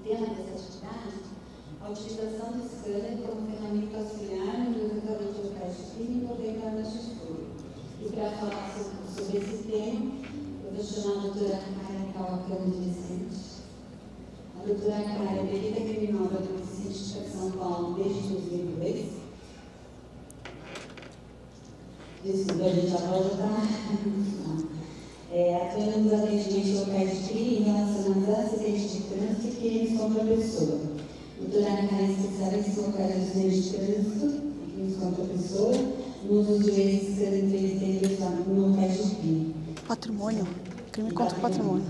tema dessa atividade, a utilização do scanner como ferramenta auxiliar no levantamento de locais de crime por dentro da justiça. E para falar sobre esse tema, eu vou chamar a doutora Karen Kawakami de Vicente. A doutora Karen é perita criminóloga do Município de São Paulo desde 2002. Desculpa, a gente já pode estar. Atuando nos atendimentos locais de crime relacionados a acidentes de trânsito e crimes contra a pessoa. Doutora Karen é especialista em locais de acidentes de trânsito e crimes contra a pessoa, no uso de meios que no locais de crime. Patrimônio, crime contra o patrimônio.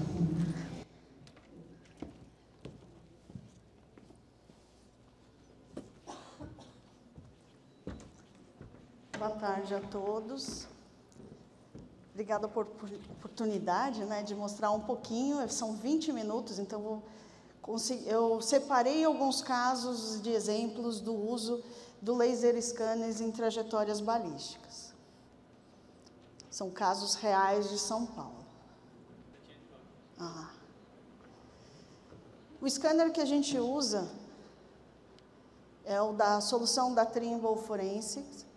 Boa tarde a todos. Obrigada por oportunidade, né, de mostrar um pouquinho. São 20 minutos, então eu separei alguns casos de exemplos do uso do laser scanners em trajetórias balísticas. São casos reais de São Paulo. O scanner que a gente usa é o da solução da Trimble Forensics.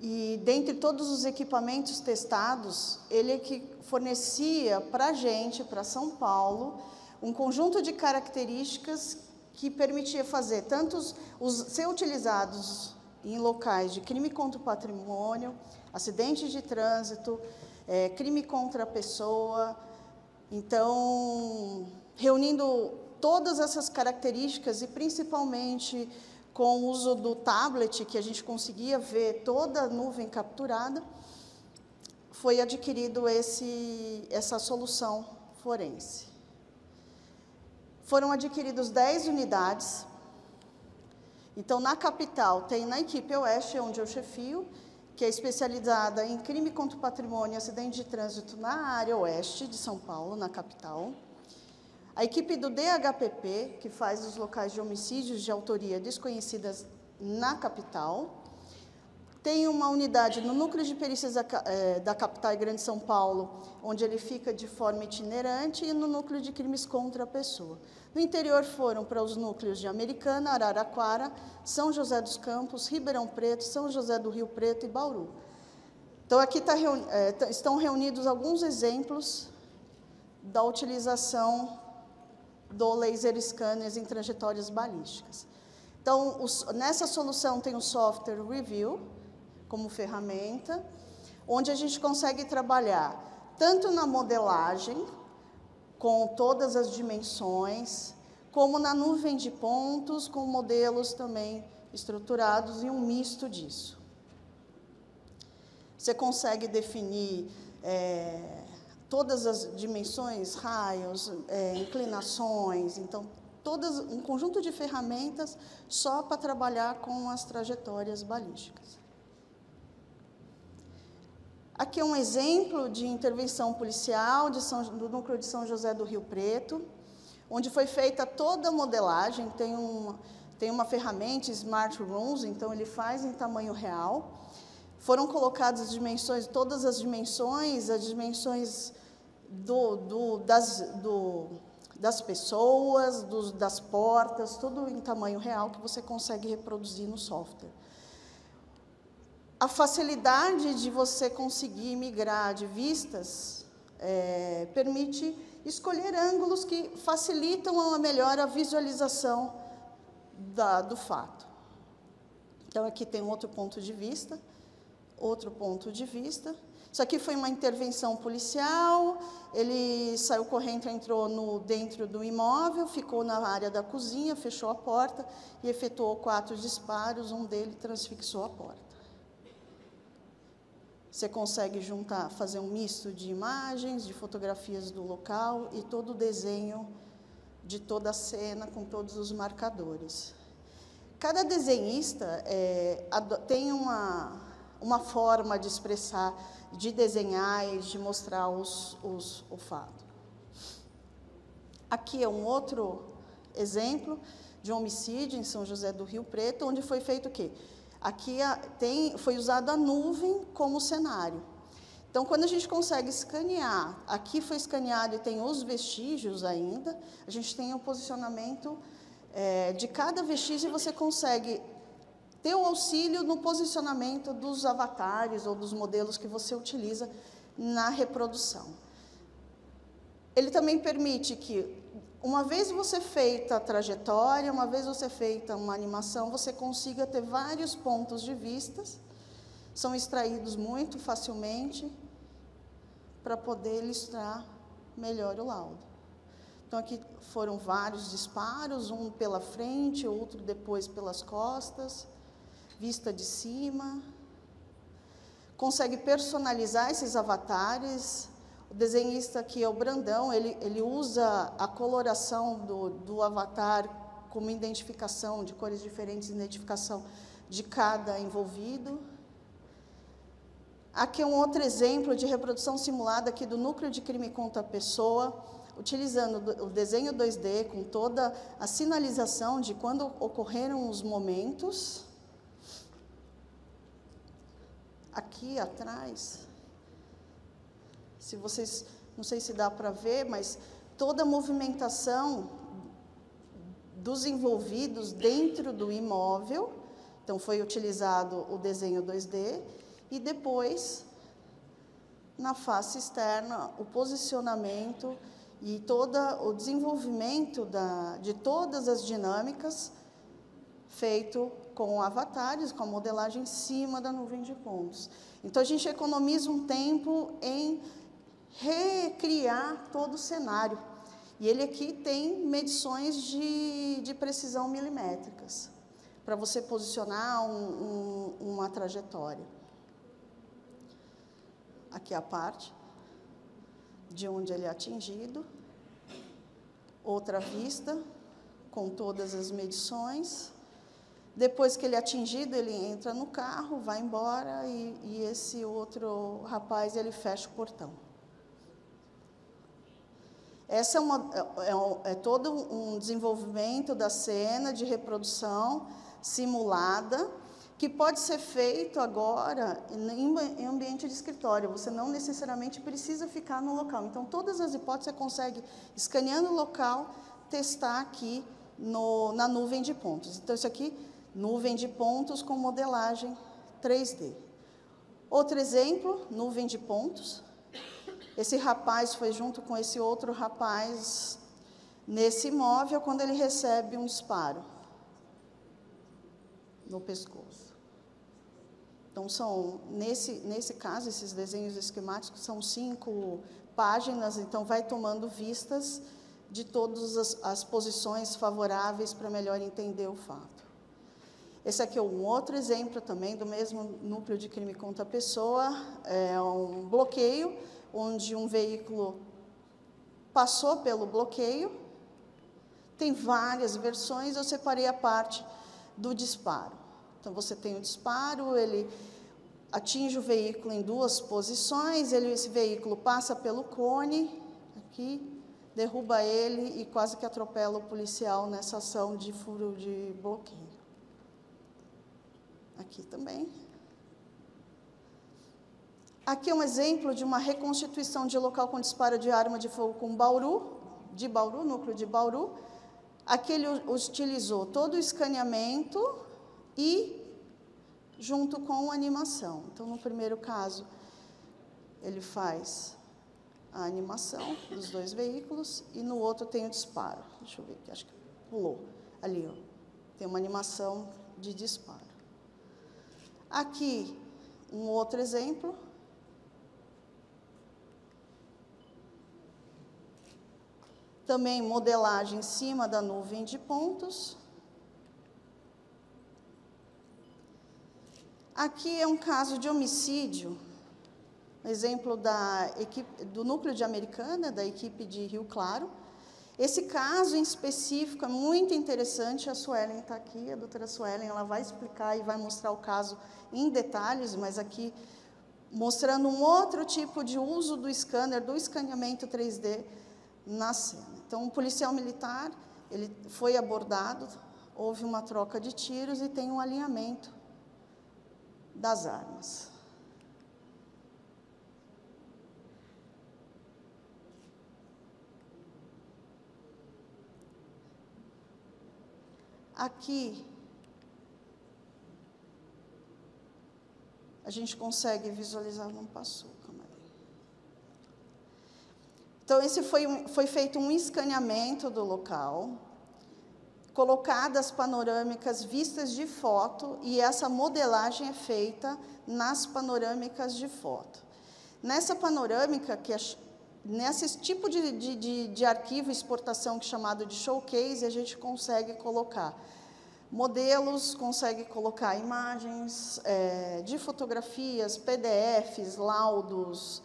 E, dentre todos os equipamentos testados, ele é que fornecia para a gente, para São Paulo, um conjunto de características que permitia fazer tanto ser utilizados em locais de crime contra o patrimônio, acidentes de trânsito, crime contra a pessoa. Então, reunindo todas essas características e, principalmente, com o uso do tablet, que a gente conseguia ver toda a nuvem capturada, foi adquirido essa solução forense. Foram adquiridos 10 unidades. Então, na capital, tem na equipe Oeste, onde eu chefio, que é especializada em crime contra o patrimônio e acidente de trânsito na área oeste de São Paulo, na capital. A equipe do DHPP, que faz os locais de homicídios de autoria desconhecidas na capital. Tem uma unidade no Núcleo de Perícias da capital e Grande São Paulo, onde ele fica de forma itinerante, e no Núcleo de Crimes contra a Pessoa. No interior foram para os núcleos de Americana, Araraquara, São José dos Campos, Ribeirão Preto, São José do Rio Preto e Bauru. Então, aqui estão reunidos alguns exemplos da utilização do laser scanners em trajetórias balísticas. Então, nessa solução tem o software Review como ferramenta, onde a gente consegue trabalhar tanto na modelagem, com todas as dimensões, como na nuvem de pontos, com modelos também estruturados e um misto disso. Você consegue definir todas as dimensões, raios, inclinações, então, um conjunto de ferramentas só para trabalhar com as trajetórias balísticas. Aqui é um exemplo de intervenção policial do Núcleo de São José do Rio Preto, onde foi feita toda a modelagem, tem uma ferramenta, Smart Rooms, então ele faz em tamanho real. Foram colocadas as dimensões, todas as dimensões das pessoas, das portas, tudo em tamanho real que você consegue reproduzir no software. A facilidade de você conseguir migrar de vistas permite escolher ângulos que facilitam melhor a visualização do fato. Então, aqui tem outro ponto de vista. Isso aqui foi uma intervenção policial, ele saiu correndo, entrou dentro do imóvel, ficou na área da cozinha, fechou a porta e efetuou 4 disparos, um deles transfixou a porta. Você consegue fazer um misto de imagens, de fotografias do local e todo o desenho de toda a cena com todos os marcadores. Cada desenhista tem uma forma de expressar, de desenhar e de mostrar o fato. Aqui é um outro exemplo de um homicídio em São José do Rio Preto, onde foi feito o quê? Aqui foi usada a nuvem como cenário. Então, quando a gente consegue escanear, aqui foi escaneado e tem os vestígios ainda, a gente tem o posicionamento de cada vestígio e você consegue ter o auxílio no posicionamento dos avatares ou dos modelos que você utiliza na reprodução. Ele também permite que, uma vez você feita a trajetória, uma vez você feita uma animação, você consiga ter vários pontos de vista, são extraídos muito facilmente para poder ilustrar melhor o laudo. Então, aqui foram vários disparos, um pela frente, outro depois pelas costas, vista de cima. Consegue personalizar esses avatares. O desenhista aqui é o Brandão, ele usa a coloração do avatar como identificação, de cores diferentes, identificação de cada envolvido. Aqui é um outro exemplo de reprodução simulada aqui do núcleo de crime contra a pessoa, utilizando o desenho 2D com toda a sinalização de quando ocorreram os momentos. Aqui atrás, se vocês, não sei se dá para ver, mas toda a movimentação dos envolvidos dentro do imóvel, então foi utilizado o desenho 2D, e depois, na face externa, o posicionamento e todo o desenvolvimento de todas as dinâmicas feito com avatares, com a modelagem em cima da nuvem de pontos. Então, a gente economiza um tempo em recriar todo o cenário. E ele aqui tem medições de precisão milimétricas, para você posicionar uma trajetória. Aqui a parte de onde ele é atingido. Outra vista, com todas as medições. Depois que ele é atingido, ele entra no carro, vai embora, e esse outro rapaz, ele fecha o portão. Essa é todo um desenvolvimento da cena de reprodução simulada, que pode ser feito agora em ambiente de escritório. Você não necessariamente precisa ficar no local. Então, todas as hipóteses você consegue, escaneando o local, testar aqui na nuvem de pontos. Então, isso aqui, nuvem de pontos com modelagem 3D. Outro exemplo, nuvem de pontos. Esse rapaz foi junto com esse outro rapaz nesse imóvel quando ele recebe um disparo no pescoço. Então, nesse caso, esses desenhos esquemáticos são 5 páginas, então vai tomando vistas de todas as posições favoráveis para melhor entender o fato. Esse aqui é um outro exemplo também do mesmo núcleo de crime contra a pessoa, é um bloqueio, onde um veículo passou pelo bloqueio. Tem várias versões, eu separei a parte do disparo. Então, você tem o disparo, ele atinge o veículo em 2 posições, esse veículo passa pelo cone, aqui, derruba ele e quase que atropela o policial nessa ação de furo de bloqueio. Aqui também. Aqui é um exemplo de uma reconstituição de local com disparo de arma de fogo com Bauru, núcleo de Bauru. Aqui ele utilizou todo o escaneamento e junto com a animação. Então, no primeiro caso, ele faz a animação dos 2 veículos e no outro tem o disparo. Deixa eu ver aqui, acho que pulou. Ali, ó, tem uma animação de disparo. Aqui, um outro exemplo. Também modelagem em cima da nuvem de pontos. Aqui é um caso de homicídio, exemplo do núcleo de Americana, da equipe de Rio Claro. Esse caso em específico é muito interessante, a Suelen está aqui, a doutora Suelen, ela vai explicar e vai mostrar o caso em detalhes, mas aqui mostrando um outro tipo de uso do scanner, do escaneamento 3D na cena. Então, um policial militar, ele foi abordado, houve uma troca de tiros e tem um alinhamento das armas. Aqui, a gente consegue visualizar, não passou, calma aí. Então, esse foi feito um escaneamento do local, colocadas panorâmicas vistas de foto, e essa modelagem é feita nas panorâmicas de foto. Nessa panorâmica, nesse tipo de arquivo exportação que é chamado de showcase, a gente consegue colocar modelos, consegue colocar imagens de fotografias, PDFs, laudos,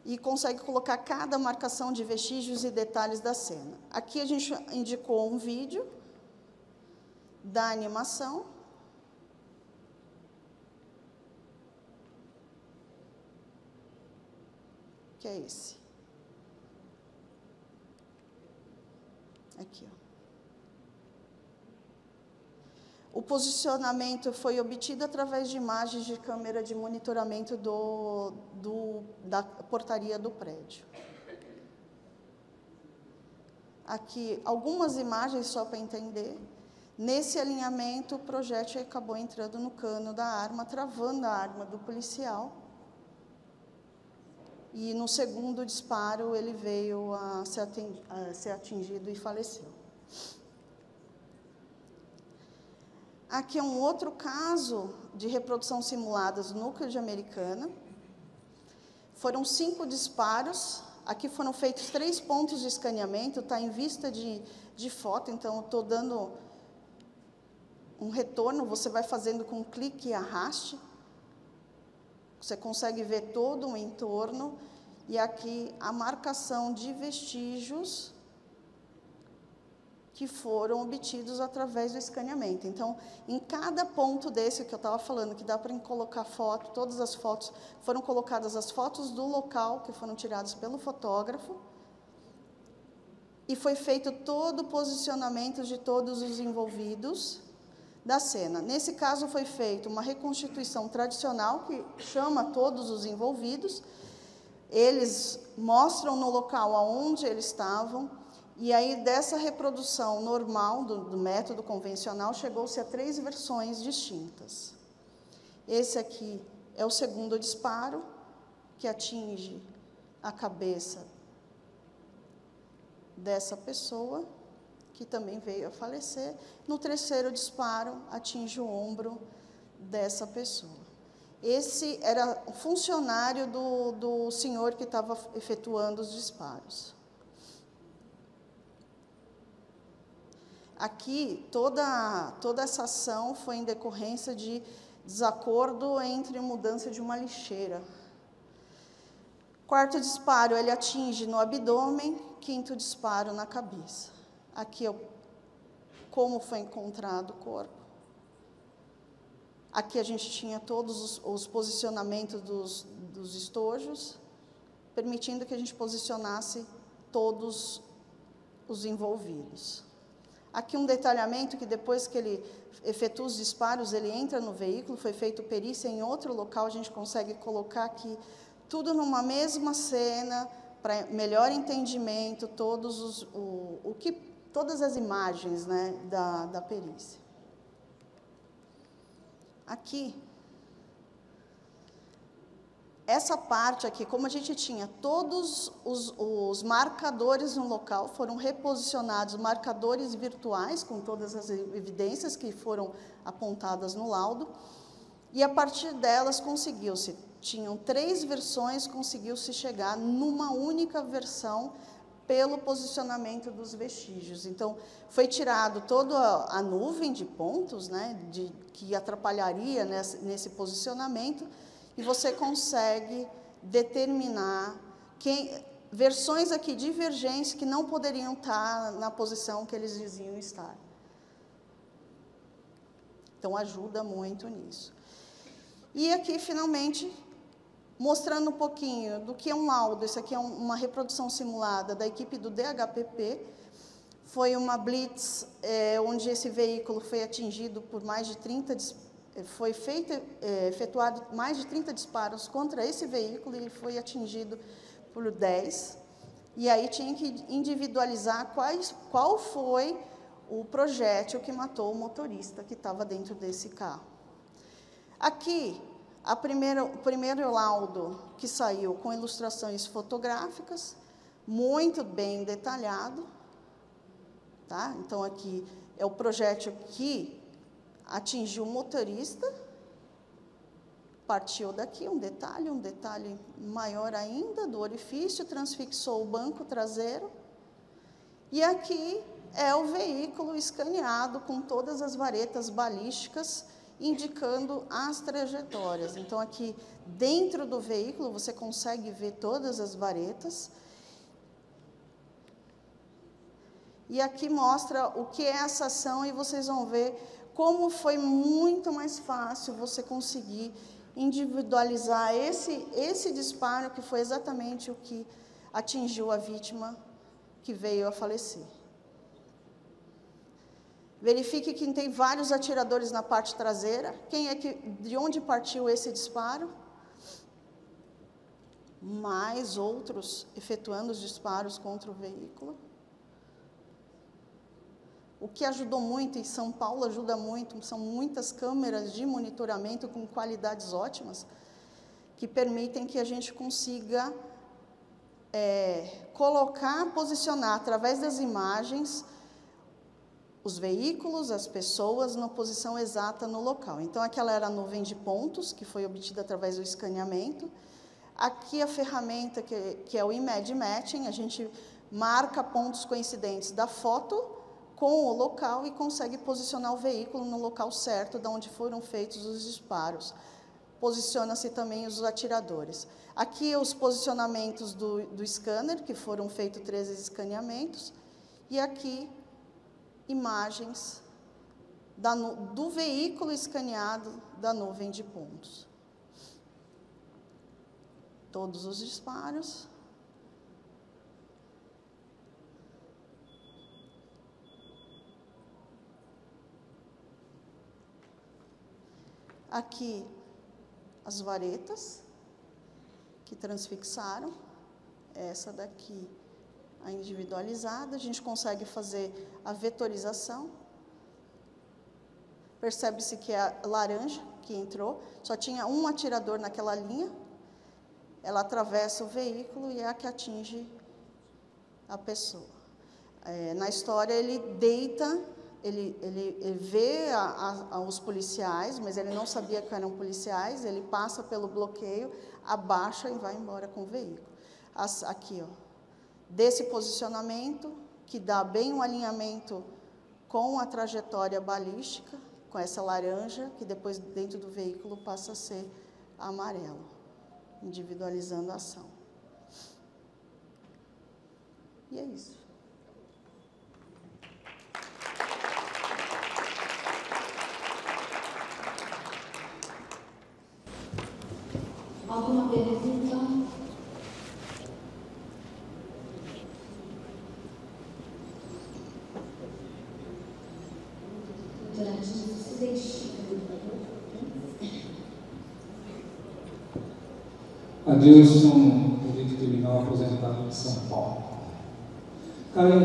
e consegue colocar cada marcação de vestígios e detalhes da cena. Aqui a gente indicou um vídeo da animação. Que é esse. Aqui, ó. O posicionamento foi obtido através de imagens de câmera de monitoramento da portaria do prédio. Aqui, algumas imagens só para entender. Nesse alinhamento, o projétil acabou entrando no cano da arma, travando a arma do policial. E, no segundo disparo, ele veio a ser atingido e faleceu. Aqui é um outro caso de reprodução simulada do núcleo de Americana. Foram 5 disparos. Aqui foram feitos 3 pontos de escaneamento, está em vista de foto, então estou dando um retorno, você vai fazendo com clique e arraste. Você consegue ver todo o entorno, e aqui a marcação de vestígios que foram obtidos através do escaneamento. Então, em cada ponto desse que eu estava falando, que dá para colocar foto, todas as fotos, foram colocadas as fotos do local, que foram tiradas pelo fotógrafo, e foi feito todo o posicionamento de todos os envolvidos da cena. Nesse caso, foi feita uma reconstituição tradicional, que chama todos os envolvidos, eles mostram no local aonde eles estavam, e aí, dessa reprodução normal, do método convencional, chegou-se a 3 versões distintas. Esse aqui é o segundo disparo, que atinge a cabeça dessa pessoa, que também veio a falecer. No terceiro disparo, atinge o ombro dessa pessoa. Esse era o funcionário do senhor que estava efetuando os disparos. Aqui, toda essa ação foi em decorrência de desacordo entre mudança de uma lixeira. Quarto disparo, ele atinge no abdômen, quinto disparo na cabeça. Aqui é como foi encontrado o corpo. Aqui a gente tinha todos os posicionamentos dos estojos, permitindo que a gente posicionasse todos os envolvidos. Aqui um detalhamento que depois que ele efetua os disparos, ele entra no veículo, foi feita perícia em outro local, a gente consegue colocar aqui tudo numa mesma cena, para melhor entendimento, todas as imagens, né, da perícia. Aqui, essa parte aqui, como a gente tinha todos os marcadores no local, foram reposicionados marcadores virtuais, com todas as evidências que foram apontadas no laudo, e a partir delas tinham 3 versões, conseguiu-se chegar numa única versão pelo posicionamento dos vestígios. Então, foi tirado toda a nuvem de pontos, né, que atrapalharia nesse posicionamento, e você consegue determinar versões aqui divergentes que não poderiam estar na posição que eles diziam estar. Então, ajuda muito nisso. E aqui, finalmente, mostrando um pouquinho do que é um laudo. Isso aqui é uma reprodução simulada da equipe do DHPP. Foi uma blitz onde esse veículo foi atingido por mais de 30 efetuado mais de 30 disparos contra esse veículo, e ele foi atingido por 10. E aí tinha que individualizar qual foi o projétil que matou o motorista que estava dentro desse carro. Aqui, o primeiro laudo que saiu com ilustrações fotográficas, muito bem detalhado, tá? Então, aqui é o projétil que atingiu o motorista, partiu daqui, um detalhe maior ainda do orifício, transfixou o banco traseiro, e aqui é o veículo escaneado com todas as varetas balísticas, indicando as trajetórias. Então, aqui dentro do veículo, você consegue ver todas as varetas. E aqui mostra o que é essa ação, e vocês vão ver como foi muito mais fácil você conseguir individualizar esse disparo, que foi exatamente o que atingiu a vítima que veio a falecer. Verifique que tem vários atiradores na parte traseira. De onde partiu esse disparo? Mais outros efetuando os disparos contra o veículo. O que ajudou muito, e São Paulo ajuda muito, são muitas câmeras de monitoramento com qualidades ótimas, que permitem que a gente consiga posicionar, através das imagens, os veículos, as pessoas, na posição exata no local. Então, aquela era a nuvem de pontos, que foi obtida através do escaneamento. Aqui a ferramenta que é o Image Matching, a gente marca pontos coincidentes da foto com o local e consegue posicionar o veículo no local certo, de onde foram feitos os disparos. Posiciona-se também os atiradores. Aqui os posicionamentos do scanner, que foram feitos 13 escaneamentos, e aqui imagens do veículo escaneado da nuvem de pontos. Todos os disparos. Aqui as varetas que transfixaram, essa daqui a individualizada, a gente consegue fazer a vetorização. Percebe-se que é a laranja que entrou, só tinha um atirador naquela linha, ela atravessa o veículo e é a que atinge a pessoa. Na história, ele deita, ele vê os policiais, mas ele não sabia que eram policiais, ele passa pelo bloqueio, abaixa e vai embora com o veículo. Aqui, ó, desse posicionamento, que dá bem um alinhamento com a trajetória balística, com essa laranja, que depois dentro do veículo passa a ser amarelo, individualizando a ação. E é isso. Alguma pergunta? Doutora, se identifica, por favor. Adilson, político criminal aposentado de São Paulo. Karen,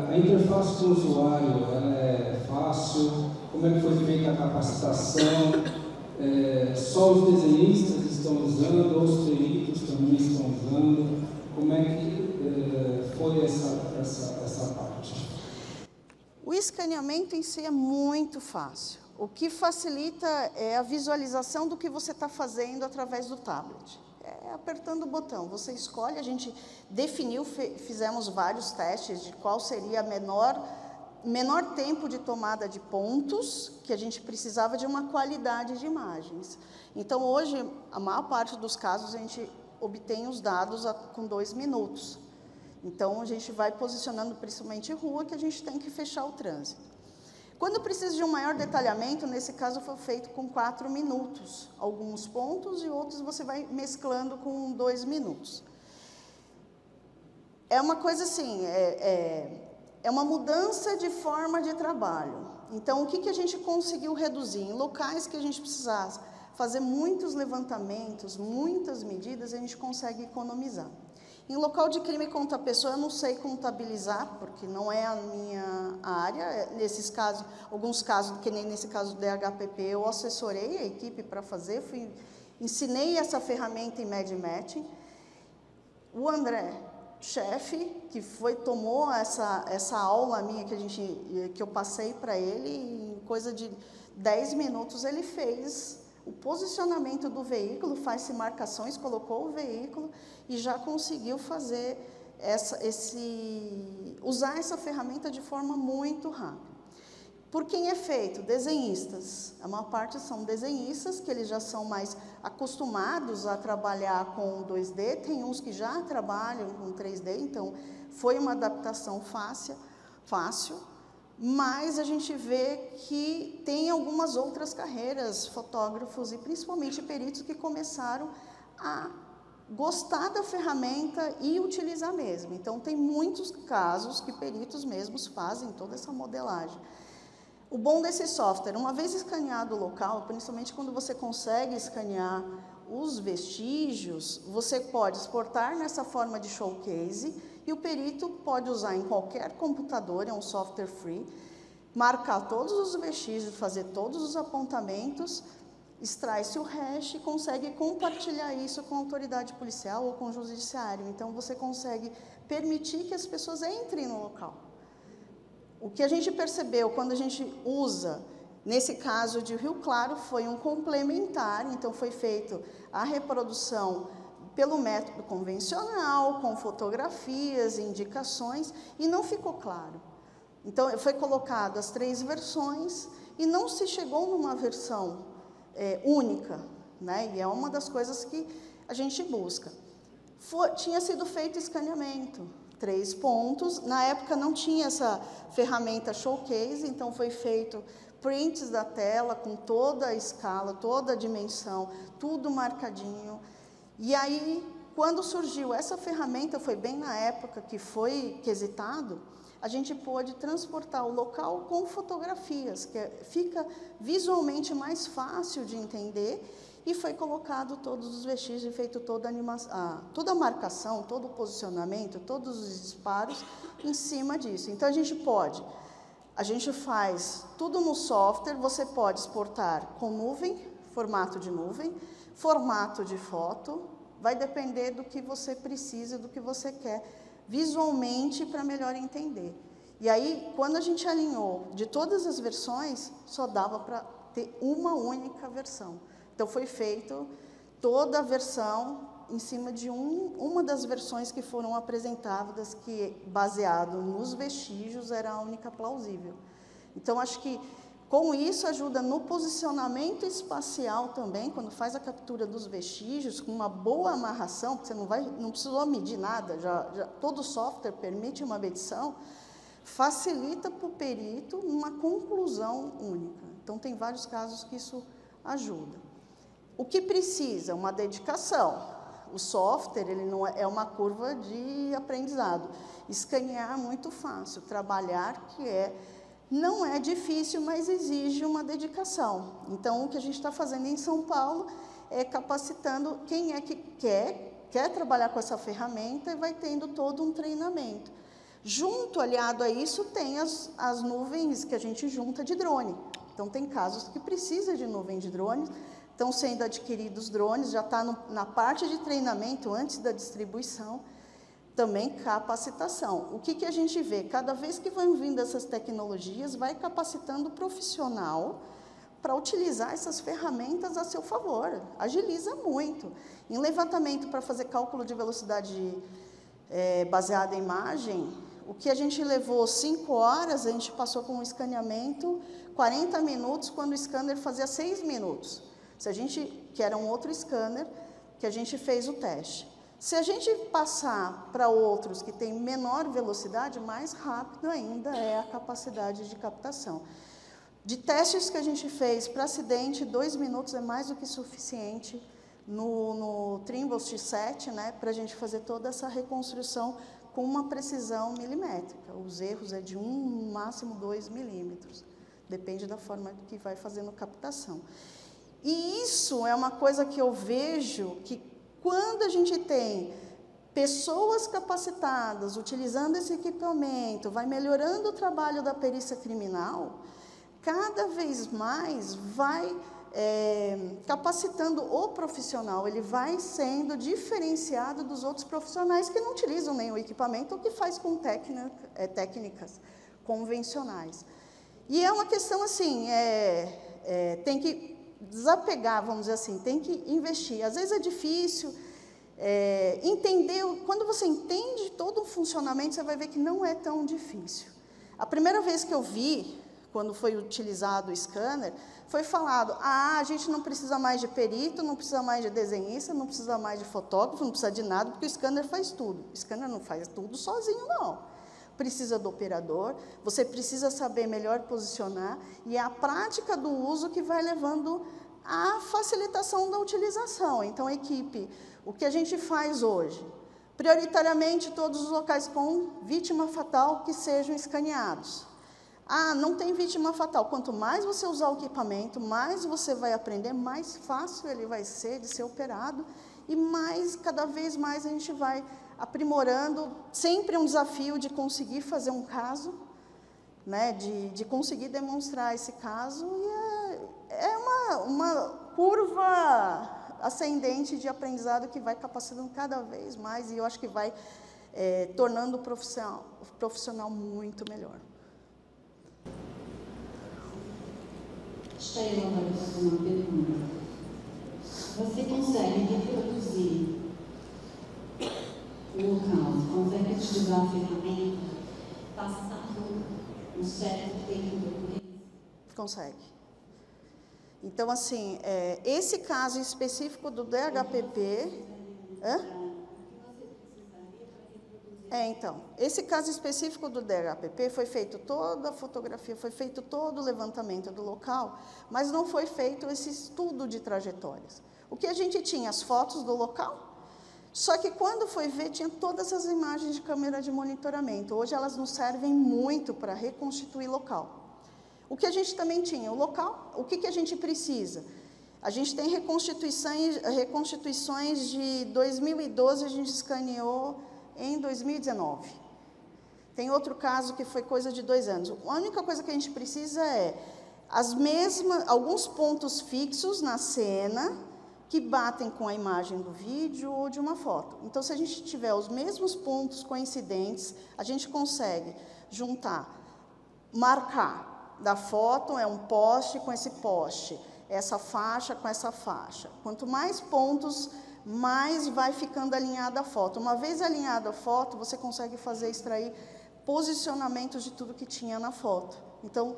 a interface com o usuário, ela é fácil? Como é que foi feita a capacitação? Só os desenhistas estão usando, ou os peritos também estão usando? Como é que foi essa parte? O escaneamento em si é muito fácil. O que facilita é a visualização do que você está fazendo através do tablet. Apertando o botão, você escolhe, a gente definiu, fizemos vários testes de qual seria a menor tempo de tomada de pontos, que a gente precisava de uma qualidade de imagens. Então, hoje, a maior parte dos casos, a gente obtém os dados com 2 minutos. Então, a gente vai posicionando, principalmente rua, que a gente tem que fechar o trânsito. Quando precisa de um maior detalhamento, nesse caso foi feito com 4 minutos. Alguns pontos e outros você vai mesclando com 2 minutos. É uma coisa assim, é uma mudança de forma de trabalho. Então, o que a gente conseguiu reduzir? Em locais que a gente precisasse fazer muitos levantamentos, muitas medidas, a gente consegue economizar. Em local de crime contra a pessoa, eu não sei contabilizar, porque não é a minha área. Nesses casos, alguns casos, que nem nesse caso do DHPP, eu assessorei a equipe para fazer, ensinei essa ferramenta em Med Matching. O André, chefe, que tomou essa aula minha que eu passei para ele, em coisa de 10 minutos ele fez o posicionamento do veículo, faz marcações, colocou o veículo e já conseguiu fazer usar essa ferramenta de forma muito rápida. Por quem é feito? Desenhistas. A maior parte são desenhistas, que eles já são mais acostumados a trabalhar com 2D, tem uns que já trabalham com 3D, então foi uma adaptação fácil, mas a gente vê que tem algumas outras carreiras, fotógrafos e principalmente peritos que começaram a gostar da ferramenta e utilizar mesmo. Então, tem muitos casos que peritos mesmos fazem toda essa modelagem. O bom desse software, uma vez escaneado o local, principalmente quando você consegue escanear os vestígios, você pode exportar nessa forma de showcase e o perito pode usar em qualquer computador, é um software free, marcar todos os vestígios, fazer todos os apontamentos, extrai-se o hash e consegue compartilhar isso com a autoridade policial ou com o judiciário. Então, você consegue permitir que as pessoas entrem no local. O que a gente percebeu quando a gente usa, nesse caso de Rio Claro, foi um complementar, então foi feito a reprodução pelo método convencional, com fotografias, indicações, e não ficou claro. Então, foi colocado as 3 versões e não se chegou numa versão única, né? E é uma das coisas que a gente busca. Tinha sido feito escaneamento, 3 pontos. Na época não tinha essa ferramenta showcase, então foi feito prints da tela com toda a escala, toda a dimensão, tudo marcadinho. E aí, quando surgiu essa ferramenta, foi bem na época que foi quesitado, a gente pôde transportar o local com fotografias, que fica visualmente mais fácil de entender, e foi colocado todos os vestígios, feito toda a marcação, todo o posicionamento, todos os disparos em cima disso. Então, a gente faz tudo no software, você pode exportar com nuvem, formato de nuvem, formato de foto, vai depender do que você precisa, do que você quer visualmente para melhor entender. E aí, quando a gente alinhou de todas as versões, só dava para ter uma única versão. Então, foi feito toda a versão em cima de uma das versões que foram apresentadas, que, baseado nos vestígios, era a única plausível. Então, acho que, com isso, ajuda no posicionamento espacial também, quando faz a captura dos vestígios, com uma boa amarração, porque você não precisou medir nada, todo software permite uma medição, facilita para o perito uma conclusão única. Então, tem vários casos que isso ajuda. O que precisa? Uma dedicação. O software, ele não é uma curva de aprendizado. Escanear é muito fácil, trabalhar não é difícil, mas exige uma dedicação. Então, o que a gente está fazendo em São Paulo é capacitando quem é que quer trabalhar com essa ferramenta e vai tendo todo um treinamento. Aliado a isso, tem as nuvens que a gente junta de drone. Então, tem casos que precisa de nuvem de drones, estão sendo adquiridos drones, já está na parte de treinamento, antes da distribuição, também capacitação. O que a gente vê? Cada vez que vão vindo essas tecnologias, vai capacitando o profissional para utilizar essas ferramentas a seu favor. Agiliza muito. Em levantamento para fazer cálculo de velocidade baseada em imagem, o que a gente levou 5 horas, a gente passou com um escaneamento 40 minutos, quando o scanner fazia 6 minutos. Que era um outro scanner, que a gente fez o teste. Se a gente passar para outros que têm menor velocidade, mais rápido ainda é a capacidade de captação. De testes que a gente fez para acidente, 2 minutos é mais do que suficiente no Trimble X7, né, para a gente fazer toda essa reconstrução com uma precisão milimétrica. Os erros é de 1, no máximo 2 milímetros. Depende da forma que vai fazendo captação. E isso é uma coisa que eu vejo que, quando a gente tem pessoas capacitadas, utilizando esse equipamento, vai melhorando o trabalho da perícia criminal, cada vez mais vai capacitando o profissional, ele vai sendo diferenciado dos outros profissionais que não utilizam nem o equipamento ou que faz com técnicas convencionais. E é uma questão assim, tem que desapegar, vamos dizer assim, tem que investir. Às vezes é difícil entender, quando você entende todo o funcionamento, você vai ver que não é tão difícil. A primeira vez que eu vi, quando foi utilizado o scanner, foi falado, a gente não precisa mais de perito, não precisa mais de desenhista, não precisa mais de fotógrafo, não precisa de nada, porque o scanner faz tudo. O scanner não faz tudo sozinho, não. Precisa do operador, você precisa saber melhor posicionar, e é a prática do uso que vai levando à facilitação da utilização. Então, a equipe, o que a gente faz hoje? Prioritariamente, todos os locais com vítima fatal que sejam escaneados. Não tem vítima fatal. Quanto mais você usar o equipamento, mais você vai aprender, mais fácil ele vai ser de ser operado e cada vez mais a gente vai aprimorando. Sempre um desafio de conseguir fazer um caso, né, de conseguir demonstrar esse caso, e é uma curva ascendente de aprendizado que vai capacitando cada vez mais, e eu acho que vai tornando o profissional muito melhor. Sheila vai fazer uma pergunta. Você consegue reproduzir o local, consegue utilizar a ferramenta, passado um certo tempo? Consegue. Então, assim, esse caso específico do DHPP... então, esse caso específico do DHPP foi feito toda a fotografia, foi feito todo o levantamento do local, mas não foi feito esse estudo de trajetórias. O que a gente tinha? As fotos do local, só que quando foi ver, tinha todas as imagens de câmera de monitoramento. Hoje elas nos servem muito para reconstituir local. O que a gente também tinha? O local, o que a gente precisa? A gente tem reconstituições de 2012, a gente escaneou em 2019. Tem outro caso que foi coisa de 2 anos. A única coisa que a gente precisa alguns pontos fixos na cena que batem com a imagem do vídeo ou de uma foto. Então, se a gente tiver os mesmos pontos coincidentes, a gente consegue juntar, marcar da foto, um poste com esse poste, essa faixa com essa faixa. Quanto mais pontos, mais vai ficando alinhada a foto. Uma vez alinhada a foto, você consegue extrair posicionamentos de tudo que tinha na foto. Então,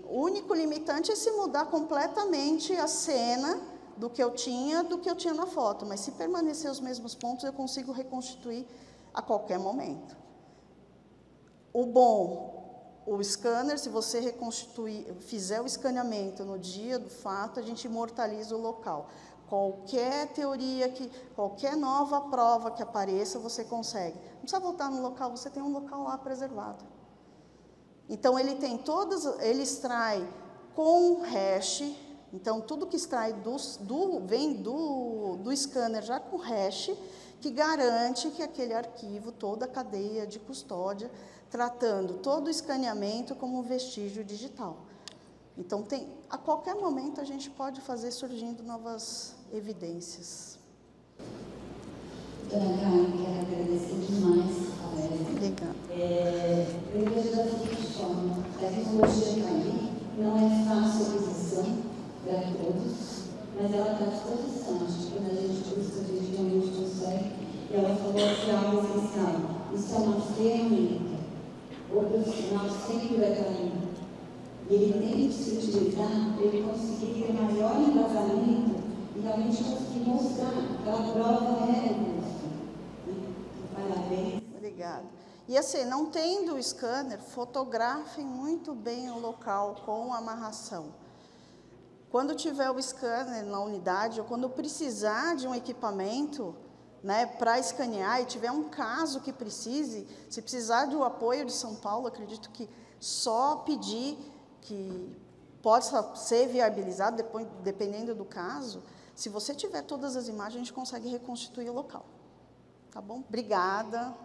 o único limitante é se mudar completamente a cena do que eu tinha na foto, mas se permanecer os mesmos pontos, eu consigo reconstituir a qualquer momento. O scanner, se você fizer o escaneamento no dia do fato, a gente imortaliza o local. Qualquer teoria, qualquer nova prova que apareça, você consegue. Não precisa voltar no local, você tem um local lá preservado. Então, ele extrai com hash, então, tudo que extrai vem do scanner já com hash, que garante que aquele arquivo, toda a cadeia de custódia, tratando todo o escaneamento como um vestígio digital. Então, a qualquer momento, a gente pode fazer surgindo novas evidências. Dona Karen, quero agradecer demais a palestra. Obrigada. Eu vejo da seguinte forma: a tecnologia está aí, não é fácil a aquisição para todos, mas ela está à disposição. Acho que quando a gente busca, a gente realmente consegue. E ela falou que é algo essencial. Isso é uma ferramenta. O profissional sempre vai estar ali. E ele tem que se utilizar para ele conseguir ter maior embasamento e realmente conseguir mostrar aquela prova real. Parabéns. Obrigada. E assim, não tendo o scanner, fotografem muito bem o local com amarração. Quando tiver o scanner na unidade, ou quando precisar de um equipamento, né, para escanear, e tiver um caso que precise, se precisar do apoio de São Paulo, acredito que só pedir que possa ser viabilizado, dependendo do caso. Se você tiver todas as imagens, a gente consegue reconstituir o local. Tá bom? Obrigada.